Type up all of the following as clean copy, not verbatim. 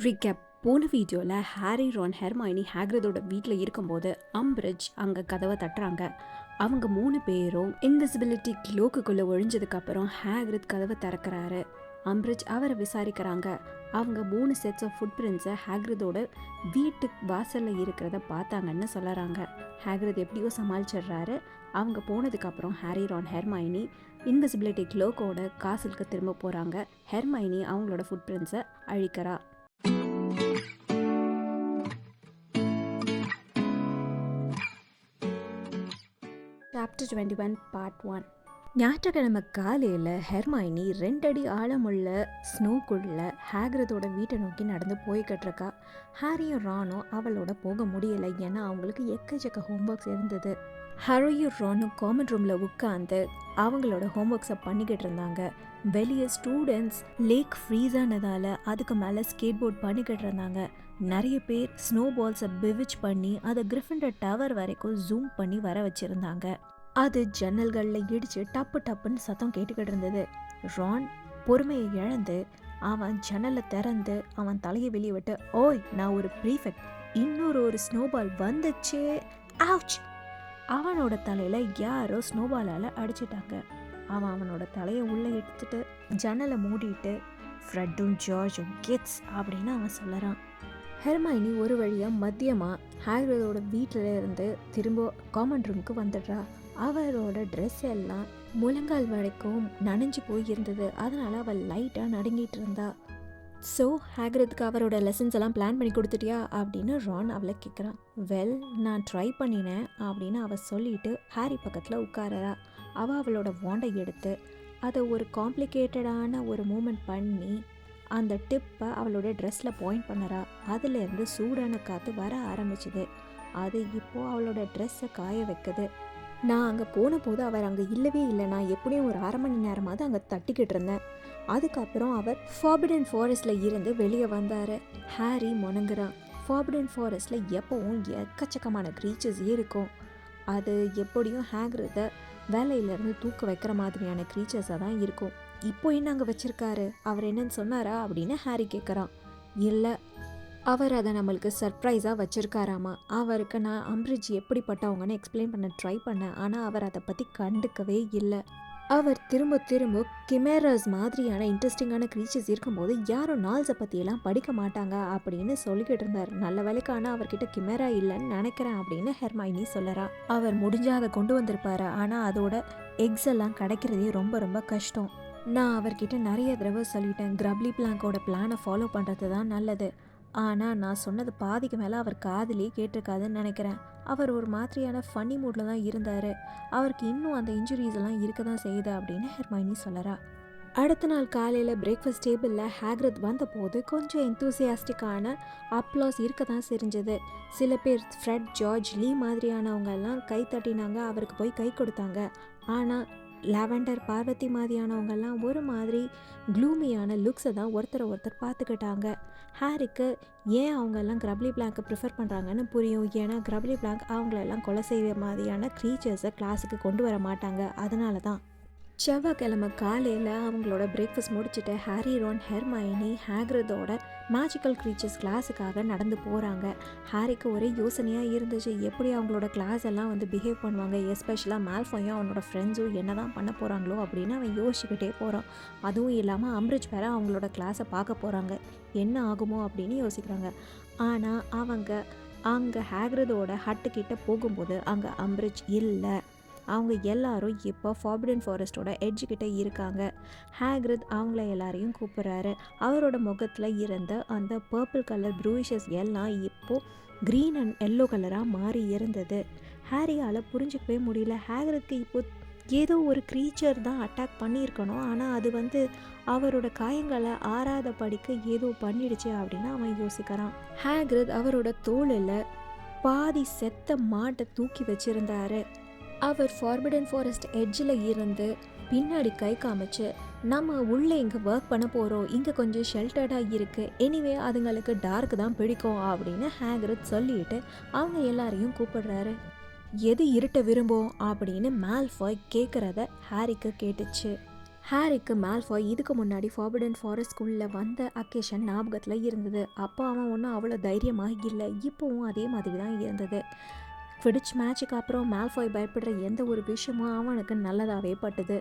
Recap. போன வீடியோவில் Harry, Ron, Hermione ஹேக்ரிதோட வீட்டில் இருக்கும்போது அம்பிரிட்ஜ் அங்கே கதவை தட்டுறாங்க. அவங்க 3 பேரும் இன்விசிபிலிட்டி க்ளோக்குள்ளே ஒழிஞ்சதுக்கப்புறம் ஹேக்ரித் கதவை திறக்கிறாரு. அம்பிரிட்ஜ் அவரை விசாரிக்கிறாங்க. அவங்க 3 செட்ஸ் ஆஃப் ஃபுட் பிரிண்ட்ஸை ஹேக்ரிதோட வீட்டு வாசலில் இருக்கிறத பார்த்தாங்கன்னு சொல்லுறாங்க. ஹேக்ரித் எப்படியோ சமாளிச்சிடுறாரு. அவங்க போனதுக்கப்புறம் ஹாரி, ரான், ஹெர்மைனி இன்விசிபிலிட்டி க்ளோக்கோட காசிலுக்கு திரும்ப போகிறாங்க. ஹெர்மைனி அவங்களோட ஃபுட் பிரிண்ட்ஸை அழிக்கிறா. Chapter 21 part 1. ஞாயிற்றுக்கிழமை காலையில் ஹெர்மைனி 2 அடி ஆழமுள்ள ஸ்னோக்குள்ள ஹேக்ரிதோட வீட்டை நோக்கி நடந்து போய்கிட்டு இருக்கா. ஹாரியும் ரானும் அவளோட போக முடியலை, ஏன்னா அவங்களுக்கு எக்கச்சக்க ஹோம்ஒர்க்ஸ் இருந்தது. ஹாரியும் ரானும் காமன் ரூமில் உட்காந்து அவங்களோட ஹோம்ஒர்க்ஸை பண்ணிக்கிட்டு இருந்தாங்க. வெளியே ஸ்டூடெண்ட்ஸ் லேக் ஃப்ரீஸ் ஆனதால் அதுக்கு மேலே ஸ்கேட் போர்ட் பண்ணிக்கிட்டு இருந்தாங்க. நிறைய பேர் ஸ்னோ பால்ஸை பிவிச் பண்ணி அதை கிரிஃபிண்டர் டவர் வரைக்கும் ஜூம் பண்ணி வர வச்சுருந்தாங்க. அது ஜன்னல்களில் இடித்து டப்பு டப்புன்னு சத்தம் கேட்டுக்கிட்டு இருந்தது. ரான் பொறுமையை இழந்து அவன் ஜன்னலை திறந்து அவன் தலையை வெளியே விட்டு, ஓய் நான் ஒரு ப்ரீஃபெக்ட், இன்னொரு ஸ்னோபால் வந்துச்சு, ஆவுச்! அவனோட தலையில் யாரோ ஸ்னோபாலால் அடிச்சிட்டாங்க. அவனோட தலையை உள்ளே எடுத்துட்டு ஜன்னலை மூடிட்டு ஃப்ரெட்டும் ஜார்ஜும் கெட்ஸ் அப்படின்னு அவன் சொல்லறான். ஹெர்மைனி ஒரு வழியாக மத்தியமாக ஹேக்ரிதோட வீட்டில் இருந்து திரும்ப காமன் ரூமுக்கு வந்துடுறா. அவரோட ட்ரெஸ் எல்லாம் முழங்கால் வரைக்கும் நனைஞ்சு போயிருந்தது. அதனால் அவள் லைட்டாக நடுங்கிட்டு இருந்தா. ஸோ ஹேக்ரிதுக்கு அவரோட லெசன்ஸ் எல்லாம் பிளான் பண்ணி கொடுத்துட்டியா அப்படின்னு ரான் அவளை கேட்குறான். வெல், நான் ட்ரை பண்ணினேன் அப்படின்னு அவள் சொல்லிட்டு ஹாரி பக்கத்தில் உட்காரறா. அவளோட வாண்டை எடுத்து அதை ஒரு காம்ப்ளிகேட்டடான ஒரு மூமெண்ட் பண்ணி அந்த டிப்பை அவளோட ட்ரெஸ்ஸில் பாயிண்ட் பண்ணுறா. அதுலேருந்து சூடான காற்று வர ஆரம்பிச்சுது. அது இப்போது அவளோட ட்ரெஸ்ஸை காய வைக்குது. நான் அங்கே போன போது அவர் அங்கே இல்லவே இல்லை. நான் எப்படியும் ஒரு 1/2 மணி நேரமாவது அங்கே தட்டிக்கிட்டு இருந்தேன். அதுக்கப்புறம் அவர் ஃபார்பிடன் ஃபாரஸ்ட்டில் இருந்து வெளியே வந்தார். ஹாரி முணங்குறான். ஃபார்பிடன் ஃபாரஸ்ட்டில் எப்போவும் எக்கச்சக்கமான க்ரீச்சர்ஸ் இருக்கும். அது எப்படியும் ஹேக்ரிதை வேலையிலேருந்து தூக்க வைக்கிற மாதிரியான க்ரீச்சர்ஸாக தான் இருக்கும். இப்போ என்ன அங்கே வச்சுருக்காரு, அவர் என்னன்னு சொன்னாரா அப்படின்னு ஹாரி கேட்குறான். இல்லை, அவர் அதை நம்மளுக்கு சர்ப்ரைஸாக வச்சுருக்காராமா. அவருக்கு நான் அம்பிரிட்ஜ் எப்படிப்பட்டவங்கன்னு எக்ஸ்பிளைன் பண்ண ட்ரை பண்ணேன், ஆனால் அவர் அதை பற்றி கண்டுக்கவே இல்லை. அவர் திரும்ப கிமேராஸ் மாதிரியான இன்ட்ரெஸ்டிங்கான க்ரீச்சர்ஸ் இருக்கும்போது யாரும் நால்ஸை பற்றியெல்லாம் படிக்க மாட்டாங்க அப்படின்னு சொல்லிக்கிட்டு இருந்தார். நல்ல வேலைக்கான அவர்கிட்ட கிமேரா இல்லைன்னு நினைக்கிறேன் அப்படின்னு ஹெர்மைனி சொல்லறா. அவர் முடிஞ்சால் அதை கொண்டு வந்திருப்பாரு, ஆனால் அதோட எக்ஸ் எல்லாம் கிடைக்கிறதே ரொம்ப ரொம்ப கஷ்டம். நான் அவர்கிட்ட நிறைய தடவை சொல்லிட்டேன், கிரப்லி பிளாங்கோட பிளானை ஃபாலோ பண்ணுறது தான் நல்லது. ஆனால் நான் சொன்னது பாதிக்கு மேலே அவர் காதிலே கேட்டிருக்காதுன்னு நினைக்கிறேன். அவர் ஒரு மாதிரியான ஃபன்னி மூடில் தான் இருந்தார். அவருக்கு இன்னும் அந்த இன்ஜுரிஸ் எல்லாம் இருக்க தான் செய்யுது அப்படின்னு ஹெர்மைனி சொல்லறா. அடுத்த நாள் காலையில் பிரேக்ஃபாஸ்ட் டேபிளில் ஹேக்ரித் வந்தபோது கொஞ்சம் எந்தூசியாஸ்டிக்கான அப்ளாஸ் இருக்க தான் செஞ்சது. சில பேர் ஃப்ரெட், ஜார்ஜ், லீ மாதிரியானவங்க எல்லாம் கை தட்டினாங்க, அவருக்கு போய் கை கொடுத்தாங்க. ஆனால் லாவெண்டர், பார்வதி மாதிரியானவங்கெல்லாம் ஒரு மாதிரி க்ளூமியான லுக்ஸை தான் ஒருத்தர் பார்த்துக்கிட்டாங்க. ஹாரிக்கு ஏன் அவங்கெல்லாம் கிரப்லி பிளாங்கை ப்ரிஃபர் பண்ணுறாங்கன்னு புரியும். ஏன்னா கிரப்லி பிளாங்க் அவங்களெல்லாம் கொலை செய்கிற மாதிரியான க்ரீச்சர்ஸை கிளாஸுக்கு கொண்டு வர மாட்டாங்க. அதனால தான். செவ்வாய்க்கிழமை காலையில் அவங்களோட பிரேக்ஃபாஸ்ட் முடிச்சுட்டு ஹாரி, ரான், ஹெர்மைனி ஹேக்ரிதோட மேஜிக்கல் க்ரீச்சர்ஸ் கிளாஸுக்காக நடந்து போகிறாங்க. ஹாரிக்கு ஒரே யோசனையாக இருந்துச்சு, எப்படி அவங்களோட கிளாஸ் எல்லாம் பிஹேவ் பண்ணுவாங்க, எஸ்பெஷலாக மால்ஃபாயும் அவனோட ஃப்ரெண்ட்ஸும் என்ன தான் பண்ண போகிறாங்களோ அப்படின்னு அவன் யோசிச்சுக்கிட்டே போகிறான். அதுவும் இல்லாமல் அம்பிரிட்ஜ் வேறு அவங்களோட கிளாஸை பார்க்க போகிறாங்க, என்ன ஆகுமோ அப்படின்னு யோசிக்கிறாங்க. ஆனால் அவங்க அங்கே ஹேக்ரிதோட ஹட்டுக்கிட்ட போகும்போது அங்கே அம்பிரிட்ஜ் இல்லை. அவங்க எல்லாரும் இப்போ ஃபார்பிடன் ஃபாரஸ்ட்டோட எட்ஜுக்கிட்ட இருக்காங்க. ஹேக்ரித் அவங்கள எல்லாரையும் கூப்பிட்றாரு. அவரோட முகத்தில் இருந்த அந்த பர்பிள் கலர் ப்ரூயிஷஸ் எல்லாம் இப்போது க்ரீன் அண்ட் எல்லோ கலராக மாறி இருந்தது. ஹாரியால் புரிஞ்சிக்கவே முடியல. ஹேக்ரித்க்கு இப்போ ஏதோ ஒரு க்ரீச்சர் தான் அட்டாக் பண்ணியிருக்கணும், ஆனால் அது அவரோட காயங்களை ஆறாத படிக்க ஏதோ பண்ணிடுச்சு அப்படின்னு அவன் யோசிக்கிறான். ஹேக்ரித் அவரோட தோளில் பாதி செத்த மாட்டை தூக்கி வச்சுருந்தாரு. அவர் ஃபார்பிடன் ஃபாரஸ்ட் எட்ஜில் இருந்து பின்னாடி கை காமிச்சு, நம்ம உள்ளே இங்கே ஒர்க் பண்ண போகிறோம், இங்கே கொஞ்சம் ஷெல்டர்டாக இருக்குது, எனிவே அதுங்களுக்கு டார்க் தான் பிடிக்கும் அப்படின்னு ஹேக்ரித் சொல்லிட்டு அவங்க எல்லாரையும் கூப்பிடுறாரு. எது இருட்ட விரும்பும் அப்படின்னு மால்ஃபாய் கேட்குறத ஹாரிக்கு கேட்டுச்சு. ஹாரிக்கு மால்ஃபாய் இதுக்கு முன்னாடி ஃபார்பிடன் ஃபாரஸ்ட் ஸ்கூலில் வந்த அக்கேஷன் ஞாபகத்தில் இருந்தது. அப்போ அவன் ஒன்றும் அவ்வளோ தைரியமாக இல்லை, இப்போவும் அதே மாதிரி தான் இருந்தது. ஃபிடிச் மேட்சுக்கு அப்புறம் மால்ஃபாய் பயப்படுற எந்த ஒரு விஷயமும் அவனுக்கு நல்லதாகவே பட்டுது.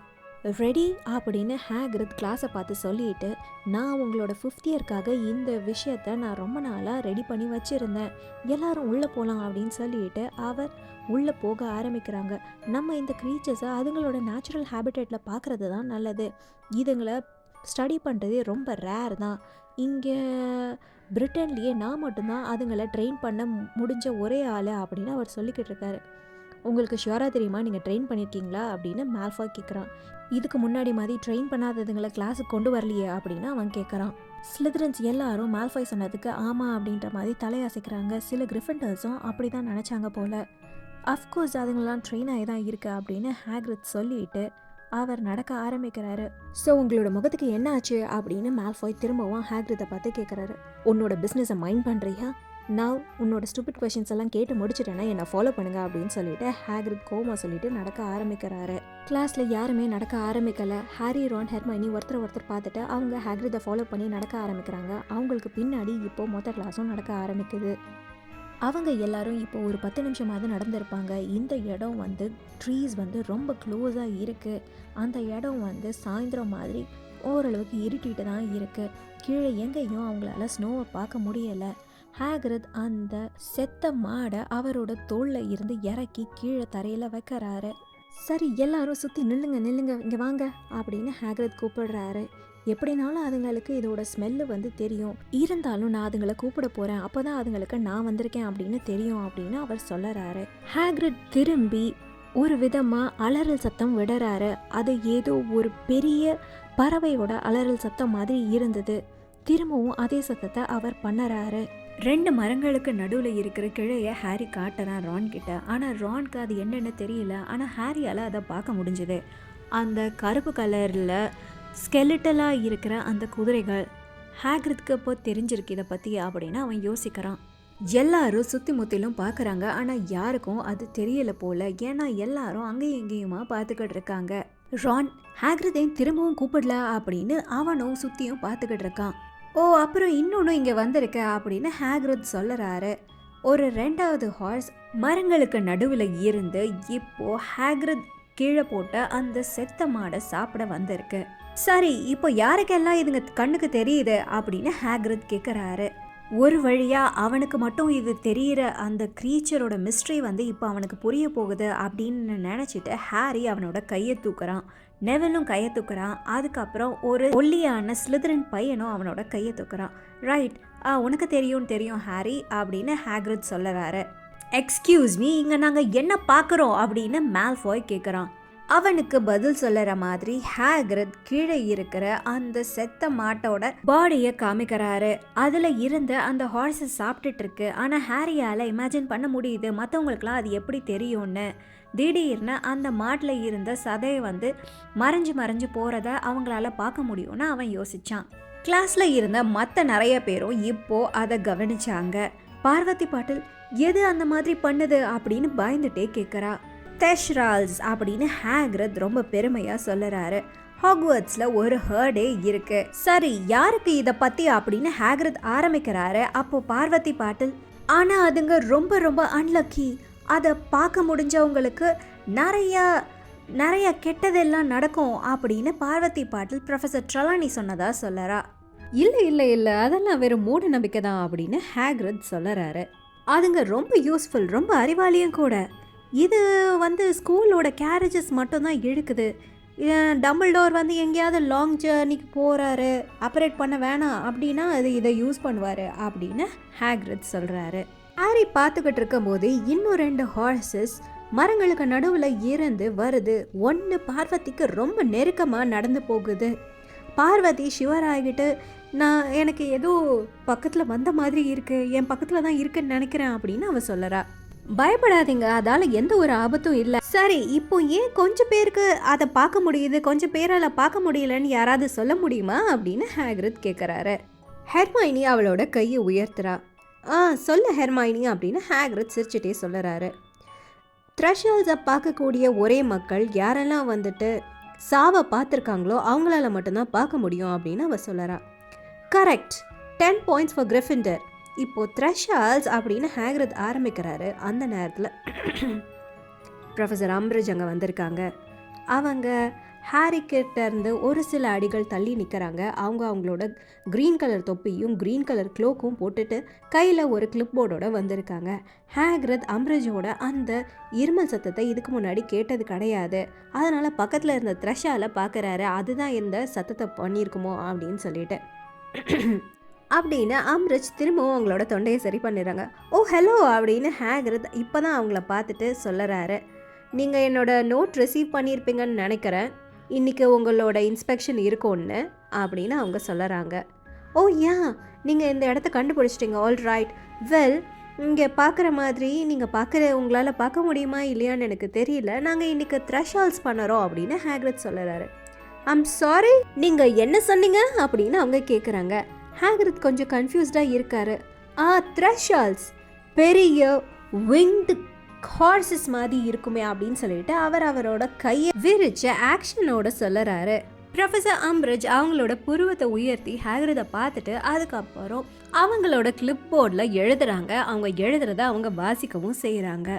ரெடி அப்படின்னு ஹேக்ரிட் கிளாஸை பார்த்து சொல்லிட்டு, நான் உங்களோட 5th இயர்க்காக இந்த விஷயத்த நான் ரொம்ப நாளாக ரெடி பண்ணி வச்சுருந்தேன், எல்லாரும் உள்ளே போகலாம் அப்படின்னு சொல்லிட்டு அவர் உள்ளே போக ஆரம்பிக்கிறாங்க. நம்ம இந்த க்ரீச்சர்ஸை அதுங்களோட நேச்சுரல் ஹேபிட்டேட்டில் பார்க்குறது தான் நல்லது. இதுங்களை ஸ்டடி பண்ணுறதே ரொம்ப ரேர் தான். இங்கே பிரிட்டன்லேயே நான் மட்டும்தான் அதுங்களை ட்ரெயின் பண்ண முடிஞ்ச ஒரே ஆள் அப்படின்னு அவர் சொல்லிக்கிட்டு இருக்காரு. உங்களுக்கு ஷியோராக தெரியுமா, நீங்கள் ட்ரெயின் பண்ணியிருக்கீங்களா அப்படின்னு மால்ஃபாய் கேட்குறான். இதுக்கு முன்னாடி மாதிரி ட்ரெயின் பண்ணாததுங்களை கிளாஸுக்கு கொண்டு வரலையே அப்படின்னு அவன் கேட்குறான். ஸ்லிதரன்ஸ் எல்லாரும் மால்ஃபாய் சொன்னதுக்கு ஆமாம் அப்படின்ற மாதிரி தலையசைக்கிறாங்க. சில கிரிஃபிண்டர்ஸும் அப்படி தான் நினச்சாங்க போல். அஃப்கோர்ஸ் அதுங்களாம் ட்ரெயின் ஆகி தான் இருக்கு அப்படின்னு ஹேக்ரிட் சொல்லிட்டு அவர் நடக்க ஆரம்பிக்கிறாரு. ஸோ உங்களோட முகத்துக்கு என்ன ஆச்சு அப்படின்னு மால்ஃபாய் திரும்பவும் ஹேக்ரித்தை பார்த்து கேட்குறாரு. உன்னோட பிஸ்னஸை மைண்ட் பண்ணுறியா, நான் உன்னோட ஸ்டூபிட் கொஷின்ஸ் எல்லாம் கேட்டு முடிச்சிட்டேன்னா என்னை ஃபாலோ பண்ணுங்க அப்படின்னு சொல்லிட்டு ஹேக்ரிட் கோமா சொல்லிட்டு நடக்க ஆரம்பிக்கிறாரு. கிளாஸில் யாருமே நடக்க ஆரம்பிக்கலை. ஹாரி, ரான், ஹெர்மைனி ஒருத்தர் பார்த்துட்டு அவங்க ஹேக்ரித்தை ஃபாலோ பண்ணி நடக்க ஆரம்பிக்கிறாங்க. அவங்களுக்கு பின்னாடி இப்போது மொத்த கிளாஸும் நடக்க ஆரம்பிக்குது. அவங்க எல்லாரும் இப்போ ஒரு 10 நிமிஷமாவது நடந்திருப்பாங்க. இந்த இடம் ட்ரீஸ் ரொம்ப க்ளோஸாக இருக்குது. அந்த இடம் சாயந்தரம் மாதிரி ஓரளவுக்கு இருட்டிட்டு தான் இருக்குது. கீழே எங்கேயும் அவங்களால ஸ்னோவை பார்க்க முடியலை. ஹேக்ரிட் அந்த செத்த மாடை அவரோட தோளில் இருந்து இறக்கி கீழே தரையில் வைக்கிறாரு. சரி, எல்லாரும் சுற்றி நில்லுங்க இங்கே வாங்க அப்படின்னு ஹேக்ரிட் கூப்பிடுறாரு. எப்படினாலும் அதுங்களுக்கு இதோட ஸ்மெல்லு தெரியும், இருந்தாலும் நான் அதுங்களை கூப்பிட போகிறேன், அப்போ தான் அதுங்களுக்கு நான் வந்திருக்கேன் அப்படின்னு தெரியும் அப்படின்னு அவர் சொல்லறாரு. ஹேக்ரிட் திரும்பி ஒரு விதமாக அலறல் சத்தம் விடுறாரு. அது ஏதோ ஒரு பெரிய பறவையோட அலறல் சத்தம் மாதிரி இருந்தது. திரும்பவும் அதே சத்தத்தை அவர் பண்ணறாரு. 2 மரங்களுக்கு நடுவில் இருக்கிற கிளையை ஹாரி காட்டுறான் ரான் கிட்ட. ஆனால் ரான்க்கு அது என்னென்னு தெரியல. ஆனால் ஹாரியால் அதை பார்க்க முடிஞ்சுது. அந்த கருப்பு கலரில் ஸ்கெலிட்டலாக இருக்கிற அந்த குதிரைகள். ஹேக்ரிட்க்கு இப்போ தெரிஞ்சிருக்கு இதை பற்றி அப்படின்னு அவன் யோசிக்கிறான். எல்லாரும் சுற்றி முற்றிலும் பார்க்குறாங்க. ஆனால் யாருக்கும் அது தெரியல போல். ஏன்னா எல்லாரும் அங்கேயும் இங்கேயுமா பார்த்துக்கிட்டு இருக்காங்க. ரான் ஹேக்ரிட்டையும் திரும்பவும் கூப்பிடல அப்படின்னு அவனும் சுற்றியும் பார்த்துக்கிட்டு இருக்கான். ஓ, அப்புறம் இன்னொன்று இங்கே வந்திருக்க அப்படின்னு ஹேக்ரிட் சொல்லறாரு. ஒரு 2வது ஹார்ஸ் மரங்களுக்கு நடுவில் இருந்து இப்போ ஹேக்ரிட் கீழே போட்ட அந்த செத்த மாடை சாப்பிட வந்திருக்கு. சரி, இப்போ யாருக்கெல்லாம் இதுங்க கண்ணுக்கு தெரியுது அப்படின்னு ஹேக்ரிட் கேட்குறாரு. ஒரு வழியாக அவனுக்கு மட்டும் இது தெரிகிற அந்த க்ரீச்சரோட மிஸ்ட்ரி இப்போ அவனுக்கு புரிய போகுது அப்படின்னு நினச்சிட்டு ஹாரி அவனோட கையை தூக்குறான். நெவிலும் கையை தூக்குறான். அதுக்கப்புறம் ஒரு ஒல்லியான ஸ்லிதரின் பையனும் அவனோட கையை தூக்குறான். ரைட், உனக்கு தெரியும் ஹாரி அப்படின்னு ஹேக்ரிட் சொல்லறாரு. எக்ஸ்கியூஸ் மீ, இங்கே நாங்கள் என்ன பார்க்குறோம் அப்படின்னு மால்ஃபாய் கேட்குறான். அவனுக்கு பதில் சொல்லற மாதிரி ஹேக்ரிட் கீழே இருக்கிற அந்த செத்த மாட்டோட பாடியை காமிக்கிறாரு. அதுல இருந்து அந்த ஹார்ஸை சாப்பிட்டுட்டு இருக்கு. ஆனா ஹாரியால இமேஜின் பண்ண முடியுது மற்றவங்களுக்குலாம் அது எப்படி தெரியும்னு. திடீர்னு அந்த மாட்டில் இருந்த சதையை மறைஞ்சு போறத அவங்களால பார்க்க முடியும்னு அவன் யோசிச்சான். கிளாஸ்ல இருந்த மற்ற நிறைய பேரும் இப்போ அதை கவனிச்சாங்க. பார்வதி பாட்டில் எது அந்த மாதிரி பண்ணுது அப்படின்னு பயந்துட்டே கேட்குறா. தெஷ்ரால்ஸ் அப்படின்னு ஹேக்ரிட் ரொம்ப பெருமையாக சொல்லறாரு. ஹாக்வர்ட்ஸில் ஒரு ஹர்டே இருக்கு. சரி, யாருக்கு இதை பற்றி அப்படின்னு ஹேக்ரிட் ஆரம்பிக்கிறாரு. அப்போ பார்வதி பாட்டில், ஆனால் அதுங்க ரொம்ப ரொம்ப அன்லக்கி, அதை பார்க்க முடிஞ்சவங்களுக்கு நிறைய கெட்டதெல்லாம் நடக்கும் அப்படின்னு பார்வதி பாட்டில் ப்ரொஃபஸர் ட்ரலானி சொன்னதா சொல்லறா. இல்லை அதெல்லாம் வெறும் மூட நம்பிக்கை தான் அப்படின்னு ஹேக்ரிட் சொல்லறாரு. அதுங்க ரொம்ப யூஸ்ஃபுல், ரொம்ப அறிவாளியும் கூட. இது ஸ்கூலோட கேரேஜஸ் மட்டும்தான் இழுக்குது. டம்பிள்டோர் எங்கேயாவது லாங் ஜேர்னிக்கு போகிறாரு, ஆப்ரேட் பண்ண வேணாம் அப்படின்னா இதை யூஸ் பண்ணுவார் அப்படின்னு ஹேக்ரிட் சொல்கிறாரு. ஹாரி பார்த்துக்கிட்டு இருக்கும்போது இன்னும் 2 ஹார்சஸ் மரங்களுக்கு நடுவில் இருந்து வருது. ஒன்று பார்வதிக்கு ரொம்ப நெருக்கமாக நடந்து போகுது. பார்வதி ஷிவர் ஆகிட்டு, எனக்கு ஏதோ பக்கத்தில் வந்த மாதிரி இருக்குது, என் பக்கத்தில் தான் இருக்குன்னு நினைக்கிறேன் அப்படின்னு அவ சொல்லறா. பயப்படாதீங்க, அதால் எந்த ஒரு ஆபத்தும் இல்லை. சரி, இப்போ ஏன் கொஞ்சம் பேருக்கு அதை பார்க்க முடியுது, கொஞ்சம் பேரால் பார்க்க முடியலன்னு யாராவது சொல்ல முடியுமா அப்படின்னு ஹேக்ரிட் கேட்குறாரு. ஹெர்மைனி அவளோட கையை உயர்த்துறா. சொல்ல ஹெர்மைனி அப்படின்னு ஹேக்ரிட் சிரிச்சுட்டே சொல்லறாரு. த்ரெஷால்ஸை பார்க்கக்கூடிய ஒரே மக்கள் யாரெல்லாம் சாவை பார்த்துருக்காங்களோ அவங்களால மட்டும்தான் பார்க்க முடியும் அப்படின்னு அவ சொல்லறா. Correct, 10 points for Gryffindor. இப்போ த்ரெஷால்ஸ் அப்படின்னு ஹேக்ரிட் ஆரம்பிக்கிறாரு. அந்த நேரத்தில் ப்ரொஃபஸர் அம்பரிட்ஜ் அங்கே வந்திருக்காங்க. அவங்க ஹாரி கிட்ட இருந்து ஒரு சில அடிகள் தள்ளி நிற்கிறாங்க. அவங்களோட க்ரீன் கலர் தொப்பியும் க்ரீன் கலர் க்ளோக்கும் போட்டுட்டு கையில் ஒரு கிளிப் போர்டோட வந்திருக்காங்க. ஹேக்ரிட் அம்பரிட்ஜோட அந்த இருமல் சத்தத்தை இதுக்கு முன்னாடி கேட்டது கிடையாது. அதனால் பக்கத்தில் இருந்த த்ரெஷால பார்க்குறாரு, அதுதான் இந்த சத்தத்தை பண்ணியிருக்குமோ அப்படின்னு சொல்லிட்டு. அப்படின்னு அம்பரிட்ஜ் திரும்பவும் அவங்களோட தொண்டையை சரி பண்ணிடுறாங்க. ஓ ஹலோ அப்படின்னு ஹேக்ரிட் இப்போ தான் அவங்கள பார்த்துட்டு சொல்லறாரு. நீங்கள் என்னோட நோட் ரிசீவ் பண்ணியிருப்பீங்கன்னு நினைக்கிறேன், இன்றைக்கி உங்களோட இன்ஸ்பெக்ஷன் இருக்கும்னு அப்படின்னு அவங்க சொல்லறாங்க. ஓ யா, நீங்கள் இந்த இடத்த கண்டுபிடிச்சிட்டிங்க, ஆல் ரைட். வெல், இங்கே பார்க்குற மாதிரி நீங்கள் உங்களால் பார்க்க முடியுமா இல்லையான்னு எனக்கு தெரியல, நாங்கள் இன்றைக்கி த்ரெஷால்ஸ் பண்ணுறோம் அப்படின்னு ஹேக்ரிட் சொல்லறாரு. ஐம் சாரி, நீங்கள் என்ன சொன்னீங்க அப்படின்னு அவங்க கேட்குறாங்க. ஹேக்ரிட் கொஞ்சம் கன்ஃபியூஸ்டாக இருக்காரு. த்ரெஷால்ஸ் பெரிய விங்டு ஹார்சஸ் மாதிரி இருக்குமே அப்படின்னு சொல்லிட்டு அவரோட கையை விரிச்ச ஆக்ஷனோட சொல்லறாரு. ப்ரொஃபஸர் அம்பரிட்ஜ் அவங்களோட புருவத்தை உயர்த்தி ஹேக்ரிதை பார்த்துட்டு அதுக்கப்புறம் அவங்களோட கிளிப் போர்டில் எழுதுறாங்க. அவங்க எழுதுறத அவங்க வாசிக்கவும் செய்கிறாங்க.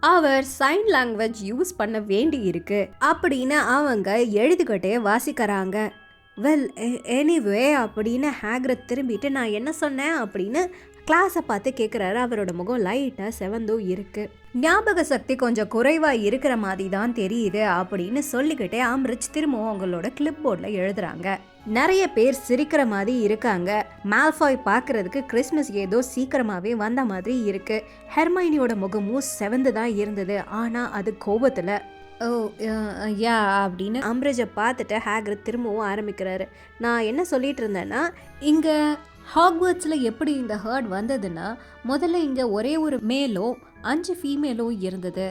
அவர் சைன் லாங்குவேஜ் யூஸ் பண்ண வேண்டி இருக்கு அப்படின்னு அவங்க எழுதிக்கிட்டே வாசிக்கிறாங்க. வெல் எனிவே அப்படின்னு ஹேக்ரிட் திரும்பிட்டு நான் என்ன சொன்னேன் அப்படின்னு கிளாஸை பார்த்து கேட்குறாரு. அவரோட முகம் லைட்டாக செவந்தும் இருக்குது. ஞாபக சக்தி கொஞ்சம் குறைவாக இருக்கிற மாதிரி தான் தெரியுது அப்படின்னு சொல்லிக்கிட்டே அம்பரிட்ஜ் திரும்பவும் அவங்களோட கிளிப் போர்டில் எழுதுறாங்க. நிறைய பேர் சிரிக்கிற மாதிரி இருக்காங்க. மால்ஃபாய் பார்க்குறதுக்கு கிறிஸ்மஸ் ஏதோ சீக்கிரமாகவே வந்த மாதிரி இருக்குது. ஹெர்மைனியோட முகமும் செவந்து தான் இருந்தது, ஆனால் அது கோபத்தில். ஓ யா அப்படின்னு அம்பரிட்ஜை பார்த்துட்டு ஹேக்ரிட் திரும்பவும் ஆரம்பிக்கிறாரு. நான் என்ன சொல்லிட்டு இருந்தேன்னா, இங்கே ஹாக்வர்ட்ஸில் எப்படி இந்த ஹர்ட் வந்ததுன்னா, முதல்ல இங்கே ஒரே ஒரு மேலும் 5 ஃபீமேலும் இருந்தது.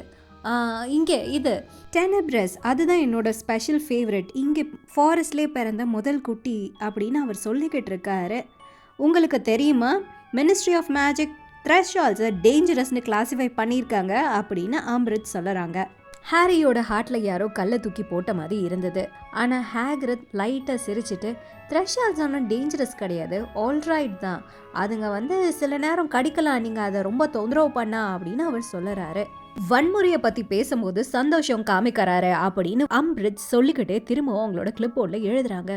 இங்கே இது டெனப்ரஸ், அதுதான் என்னோட ஸ்பெஷல் ஃபேவரட். இங்கே ஃபாரஸ்ட்லேயே பிறந்த முதல் குட்டி அப்படின்னு அவர் சொல்லிக்கிட்டு இருக்காரு. உங்களுக்கு தெரியுமா, மினிஸ்ட்ரி ஆஃப் மேஜிக் த்ரெஷால்ஸை டேஞ்சரஸ்னு கிளாஸிஃபை பண்ணியிருக்காங்க அப்படின்னு அம்பரிட்ஜ் சொல்லுறாங்க. ஹாரியோட ஹார்ட்டில் யாரோ கல்லை தூக்கி போட்ட மாதிரி இருந்தது. ஆனால் ஹேக்ரிட் லைட்டாக சிரிச்சிட்டு, த்ரெஷால்ஸ் ஆனால் டேஞ்சரஸ் கிடையாது, ஆல்ரைட் தான், அதுங்க சில நேரம் கடிக்கலாம், நீங்கள் அதை ரொம்ப தொந்தரவு பண்ணா அப்படின்னு அவர் சொல்லறாரு. வன்முறையை பற்றி பேசும்போது சந்தோஷம் காமிக்கிறாரு அப்படின்னு அம்பரிட்ஜ் சொல்லிக்கிட்டே திரும்பவும் அவங்களோட கிளிப் போர்டில் எழுதுறாங்க.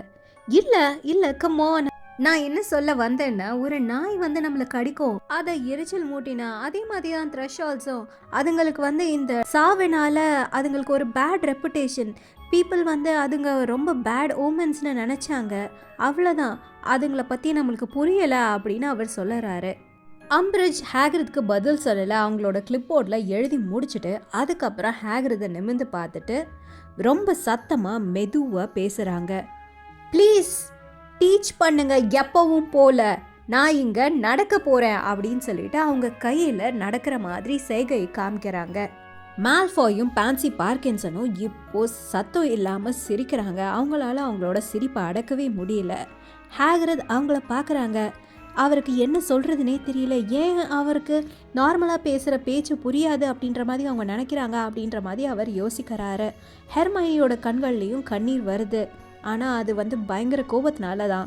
இல்லை கம்மான், நான் என்ன சொல்ல வந்தேன்னா, ஒரு நாய் நம்மளை கடிக்கும், அதை எரிச்சல் மூட்டினா அதே மாதிரி தான் த்ரெஷால்ஸும். அதுங்களுக்கு இந்த சாவினால அதுங்களுக்கு ஒரு பேட் ரெப்புடேஷன். பீப்புள் அதுங்க ரொம்ப பேட் ஓமன்ஸ்னு நினச்சாங்க, அவ்வளோதான், அதுங்களை பற்றி நம்மளுக்கு புரியலை அப்படின்னு அவர் சொல்லறாரு. அம்பரிட்ஜ் ஹேக்ரிட்க்கு பதில் சொல்லலை. அவங்களோட கிளிப் போர்டில் எழுதி முடிச்சுட்டு அதுக்கப்புறம் ஹேக்ரிதை நிமிர்ந்து பார்த்துட்டு ரொம்ப சத்தமாக மெதுவாக பேசுகிறாங்க. ப்ளீஸ் டீச் பண்ணுங்க, எப்பவும் போல நான் இங்கே நடக்க போகிறேன் அப்படின்னு சொல்லிட்டு அவங்க கையில் நடக்கிற மாதிரி செய்கை காமிக்கிறாங்க. மால்ஃபாயும் பான்சி பார்க்கின்சனும் இப்போ சத்தம் இல்லாமல் சிரிக்கிறாங்க. அவங்களால அவங்களோட சிரிப்பை அடக்கவே முடியல. ஹேக்ரிட் அவங்கள பார்க்குறாங்க. அவருக்கு என்ன சொல்கிறதுனே தெரியல. ஏன் அவருக்கு நார்மலாக பேசுகிற பேச்சு புரியாது அப்படின்ற மாதிரி அவங்க நினைக்கிறாங்க அப்படின்ற மாதிரி அவர் யோசிக்கிறாரு. ஹெர்மைனியோட கண்கள்லேயும் கண்ணீர் வருது. ஆனால் அது பயங்கர கோபத்தினால தான்.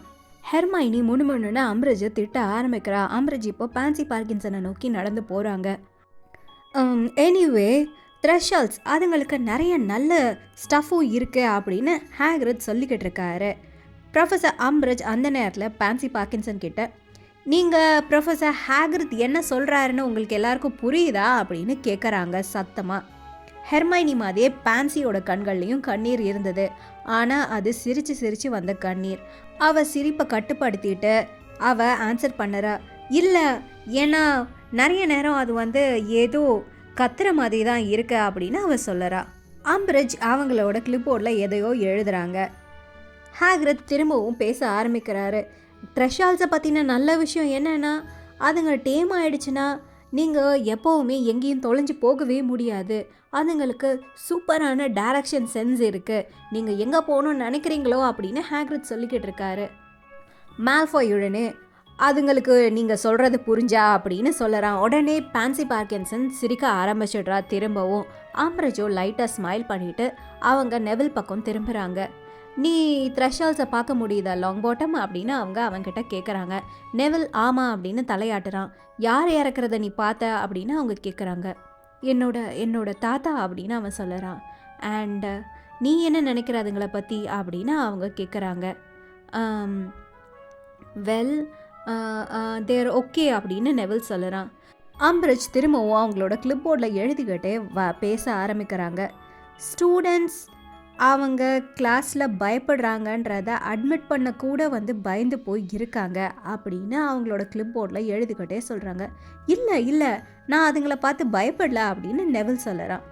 ஹெர்மைனி முணுமுணுன்னு அம்பரிட்ஜை திட்ட ஆரம்பிக்கிறா. அம்பரிட்ஜ் இப்போ பான்சி பார்க்கின்சனை நோக்கி நடந்து போகிறாங்க. எனிவே த்ரெஷால்ஸ் அதுங்களுக்கு நிறைய நல்ல ஸ்டஃப்பும் இருக்குது அப்படின்னு ஹேக்ரிட் சொல்லிக்கிட்டு இருக்காரு. ப்ரொஃபஸர் அம்பரிட்ஜ் அந்த நேரத்தில் பான்சி பார்க்கின்சன் கிட்ட, நீங்கள் ப்ரொஃபஸர் ஹேக்ரிட் என்ன சொல்கிறாருன்னு உங்களுக்கு எல்லாருக்கும் புரியுதா அப்படின்னு கேட்குறாங்க சத்தமாக. ஹெர்மைனி மாதிரியே பான்சியோட கண்கள்லையும் கண்ணீர் இருந்தது. ஆனால் அது சிரித்து சிரித்து வந்த கண்ணீர். அவள் சிரிப்பை கட்டுப்படுத்திட்டு அவள் ஆன்சர் பண்ணுறா, இல்லை, ஏன்னா நிறைய நேரம் அது ஏதோ கத்துற மாதிரி தான் இருக்கு அப்படின்னு அவள் சொல்லறா. அம்பரிட்ஜ் அவங்களோட கிளிப்போர்டில் எதையோ எழுதுறாங்க. ஹேக்ரிட் திரும்பவும் பேச ஆரம்பிக்கிறாரு. த்ரெஷால்ஸை பற்றின நல்ல விஷயம் என்னென்னா, அதுங்க டேம் ஆயிடுச்சுன்னா நீங்கள் எப்போவுமே எங்கேயும் தொலைஞ்சு போகவே முடியாது. அதுங்களுக்கு சூப்பரான டைரக்ஷன் சென்ஸ் இருக்குது. நீங்கள் எங்கே போகணும்னு நினைக்கிறீங்களோ அப்படின்னு ஹேக்ரிட் சொல்லிக்கிட்டு இருக்காரு. மால்ஃபாய் உடனே, அதுங்களுக்கு நீங்கள் சொல்கிறது புரிஞ்சா அப்படின்னு சொல்லறான். உடனே பான்சி பார்க்கின்சன் சிரிக்க ஆரம்பிச்சிடுறா திரும்பவும். ஆம்பரஜோ லைட்டாக ஸ்மைல் பண்ணிவிட்டு அவங்க நெவில் பக்கம் திரும்புகிறாங்க. நீ த்ரெஷால்ஸை பார்க்க முடியுதா லாங் பாட்டம் அப்படின்னு அவங்க அவங்ககிட்ட கேட்குறாங்க. நெவில் ஆமாம் அப்படின்னு தலையாட்டுறான். யார் இறக்குறத நீ பார்த்த அப்படின்னு அவங்க கேட்குறாங்க. என்னோட தாத்தா அப்படின்னு அவன் சொல்லுறான். அண்ட் நீ என்ன நினைக்கிற அதுங்களை பற்றி அப்படின்னு அவங்க கேட்குறாங்க. வெல் தேர் ஓகே அப்படின்னு நெவில் சொல்லுறான். ஆம்பரிஜ் திரும்பவும் அவங்களோட கிளிப் போர்டில் எழுதிக்கிட்டே பேச ஆரம்பிக்கிறாங்க. ஸ்டூடெண்ட்ஸ் அவங்க கிளாஸில் பயப்படுறாங்கன்றத அட்மிட் பண்ண கூட பயந்து போய் இருக்காங்க அப்படின்னு அவங்களோட கிளிப் போர்டில் எழுதிக்கிட்டே சொல்கிறாங்க. இல்லை நான் அதுங்களை பார்த்து பயப்படல அப்படின்னு நெவில் சொல்லுறான்.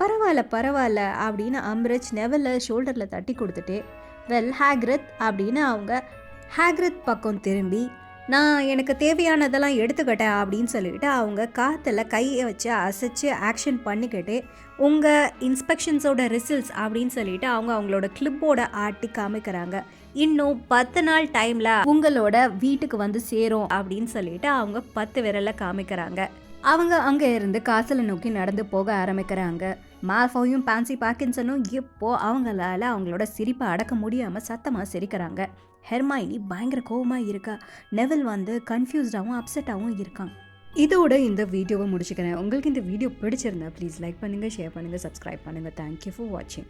பரவாயில்ல அப்படின்னு அம்பரிஜ் நெவிலை ஷோல்டரில் தட்டி கொடுத்துட்டு வெல் ஹேக்ரித் அப்படின்னு அவங்க ஹேக்ரித் பக்கம் திரும்பி நான் எனக்கு தேவையானதெல்லாம் எடுத்துக்கிட்டேன் அப்படின்னு சொல்லிட்டு அவங்க காற்றுல கையை வச்சு அசைச்சு ஆக்ஷன் பண்ணிக்கிட்டு உங்கள் இன்ஸ்பெக்ஷன்ஸோட ரிசல்ட்ஸ் அப்படின்னு சொல்லிட்டு அவங்களோட கிளிப்போட ஆட்டி காமிக்கிறாங்க. இன்னும் 10 நாள் டைமில் உங்களோட வீட்டுக்கு சேரும் அப்படின்னு சொல்லிட்டு அவங்க 10 விரலை காமிக்கிறாங்க. அவங்க அங்கே இருந்து காசலை நோக்கி நடந்து போக ஆரம்பிக்கிறாங்க. மால்ஃபோயும் பான்சி பார்க்கின்சனும் இப்போ அவங்களால அவங்களோட சிரிப்பை அடக்க முடியாமல் சத்தமாக சிரிக்கிறாங்க. ஹெர்மைனி பயங்கர கோவமாக இருக்கா. நெவில் கன்ஃபியூஸ்டாகவும் அப்செட்டாகவும் இருக்கான். இதோட இந்த வீடியோவை முடிச்சுக்கிறேன். உங்களுக்கு இந்த வீடியோ பிடிச்சிருந்தா ப்ளீஸ் லைக் பண்ணுங்கள், ஷேர் பண்ணுங்கள், சப்ஸ்கிரைப் பண்ணுங்கள். தேங்க்யூ ஃபார் வாட்சிங்.